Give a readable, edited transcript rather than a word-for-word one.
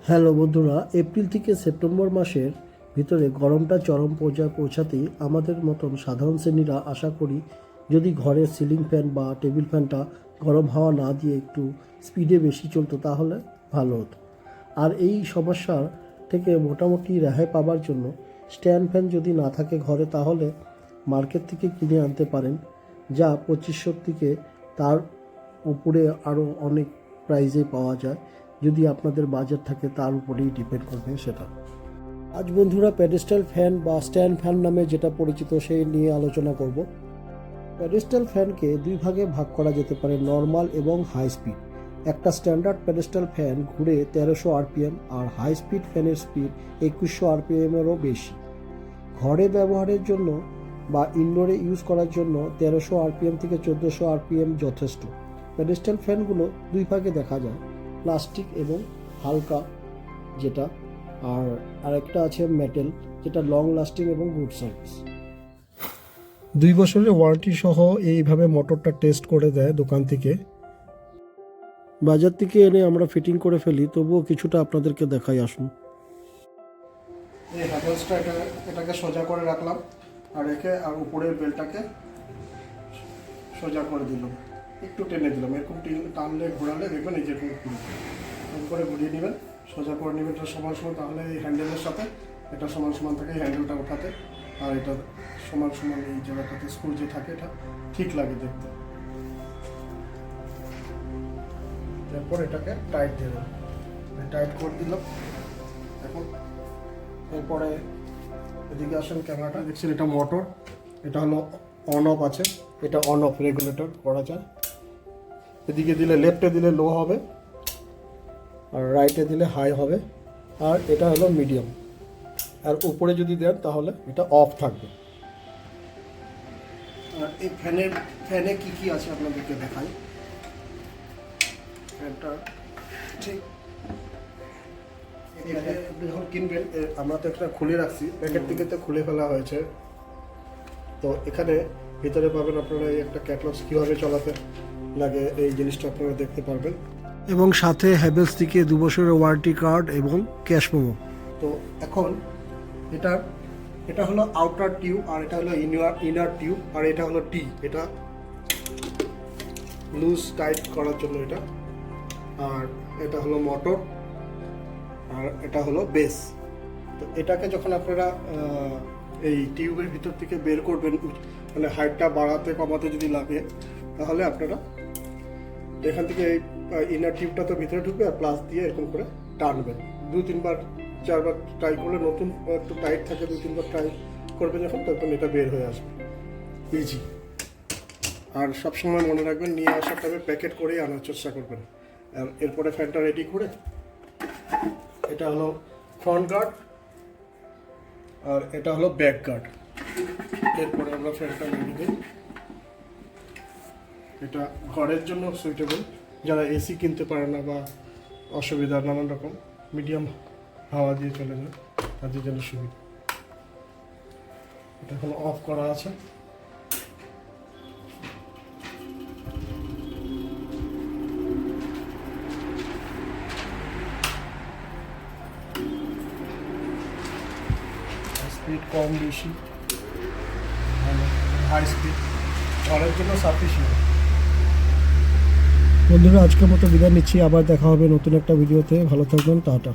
Hello বন্ধুরা, April থেকে September মাসের ভিতরে গরমটা চরম পর্যায়ে পৌঁছাতেই আমাদের মতন সাধারণ শ্রেণীরা আশা করি যদি ঘরের সিলিং ফ্যান বা টেবিল ফ্যানটা গরম হাওয়া না দিয়ে একটু স্পিডে বেশি চলতো তাহলে ভালো হতো। আর এই সমস্যার থেকে মোটামুটি রেহাই পাবার জন্য স্ট্যান্ড ফ্যান যদি না থাকে ঘরে তাহলে মার্কেট থেকে কিনে আনতে পারেন, যা 2500 থেকে তার উপরে আরও অনেক প্রাইজে পাওয়া যায়। যদি আপনাদের বাজেট থাকে তার উপরেই ডিপেন্ড করবে সেটা। আজ বন্ধুরা প্যাডেস্টাল ফ্যান বা স্ট্যান্ড ফ্যান নামে যেটা পরিচিত সেই নিয়ে আলোচনা করব। প্যাডেস্টাল ফ্যানকে দুই ভাগে ভাগ করা যেতে পারে, নর্মাল এবং হাই স্পিড। একটা স্ট্যান্ডার্ড প্যাডেস্টাল ফ্যান ঘুরে 1300 আরপিএম আর হাই স্পিড ফ্যানের স্পিড 2100 আরপিএমেরও বেশি। ঘরে ব্যবহারের জন্য বা ইনডোরে ইউজ করার জন্য 1300 আরপিএম থেকে 1400 আরপিএম যথেষ্ট। প্যাডেস্টাল ফ্যানগুলো দুই ভাগে দেখা যায়, প্লাস্টিক এবং হালকা যেটা, আর আরেকটা আছে মেটাল যেটা লং লাস্টিং এবং গুড সার্ভিস। 2 বছরের ওয়ারেন্টি সহ এইভাবে মোটরটা টেস্ট করে দেয় দোকান থেকে। বাজার থেকে এনে আমরা ফিটিং করে ফেলি, তবুও কিছুটা আপনাদেরকে দেখাই। আসুন, এই হ্যান্ডেলসটা এটাকে সোজা করে রাখলাম আর রেখে আর উপরের বেলটাকে সোজা করে দিলাম, একটু টেনে দিলাম। এরকম টানলে ঘোরালে দেখবেন এই যেরকম করে ঘুরিয়ে নেবেন, সোজা করে নেবেন এটা সমান সমান, তাহলে এই হ্যান্ডেলের সাথে এটা সমান সমান থাকে। এই হ্যান্ডেলটা ওঠাতে আর এটা সমান সমান এই জায়গাটাতে স্ক্রু যে থাকে এটা ঠিক লাগে দেখতে। তারপর এটাকে টাইট দিয়ে দেবো, টাইট করে দিলাম। এখন এরপরে এদিকে আসেন, ক্যামেরাটা দেখছেন, এটা মোটর, এটা হলো অন অফ আছে, এটা অন অফ রেগুলেটর করা যায়। এদিকে দিলে লেফটে দিলে লো হবে আর রাইটে দিলে হাই হবে, আর এটা হলো মিডিয়াম। আর উপরে যদি দেন তাহলে এটা অফ থাকবে। আর এই ফ্যানে কি আছে আপনাদেরকে দেখাই। ফ্যানটা ঠিক আপনি যখন কিনবেন, আমরা তো একটা খুলে রাখছি, প্যাকেট থেকে তো খুলে ফেলা হয়েছে। তো এখানে ভিতরে পাবেন আপনারা এই একটা ক্যাটালগস কীভাবে চালাতে লাগে, এই জিনিসটা আপনারা দেখতে পারবেন, এবং সাথে হ্যাভেলস থেকে 2 বছরের ওয়ারেন্টি কার্ড এবং ক্যাশ মেমো। তো এখন এটা হলো আউটার টিউব আর এটা হলো ইনার টিউব, আর এটা হলো টি, এটা লুজ টাইট করার জন্য এটা, আর এটা হলো মোটর, আর এটা হলো বেস। তো এটাকে যখন আপনারা এই টিউবের ভিতর থেকে বের করবেন, মানে হাইটটা বাড়াতে কমাতে যদি লাগে, তাহলে আপনারা এখান থেকে এই ইনার টিউবটা তো ভিতরে ঢুকবে আর প্লাস দিয়ে এরকম করে টানবেন। 2-3 বার 4 বার ট্রাই করলে, নতুন একটু টাইট থাকে, 2-3 বার ট্রাই করবেন যখন, তখন এটা বের হয়ে আসবে ইজি। আর সবসময় মনে রাখবেন, নিয়ে আসার টাইমে প্যাকেট করেই আনার চেষ্টা করবেন। আর এরপরে ফ্যানটা রেডি করে, এটা হলো ফ্রন্ট গার্ড আর এটা হলো ব্যাক গার্ড। এরপরে আমরা ফ্যানটা রেডি দিই। এটা ঘরের জন্য সুইটেবল, যারা এসি কিনতে পারে না বা অসুবিধা নানান রকম, মিডিয়াম হাওয়া দিয়ে চলে যায় তাদের জন্য সুবিধা। এটা এখন অফ করা আছে। স্পিড কম বেশি, হাই স্পিড, ঘরের জন্য সাফিসিয়েন্ট। বন্ধুরা, আজকের মতো বিদায় নিচ্ছি, আবার দেখা হবে নতুন একটা ভিডিওতে। ভালো থাকবেন, টাটা।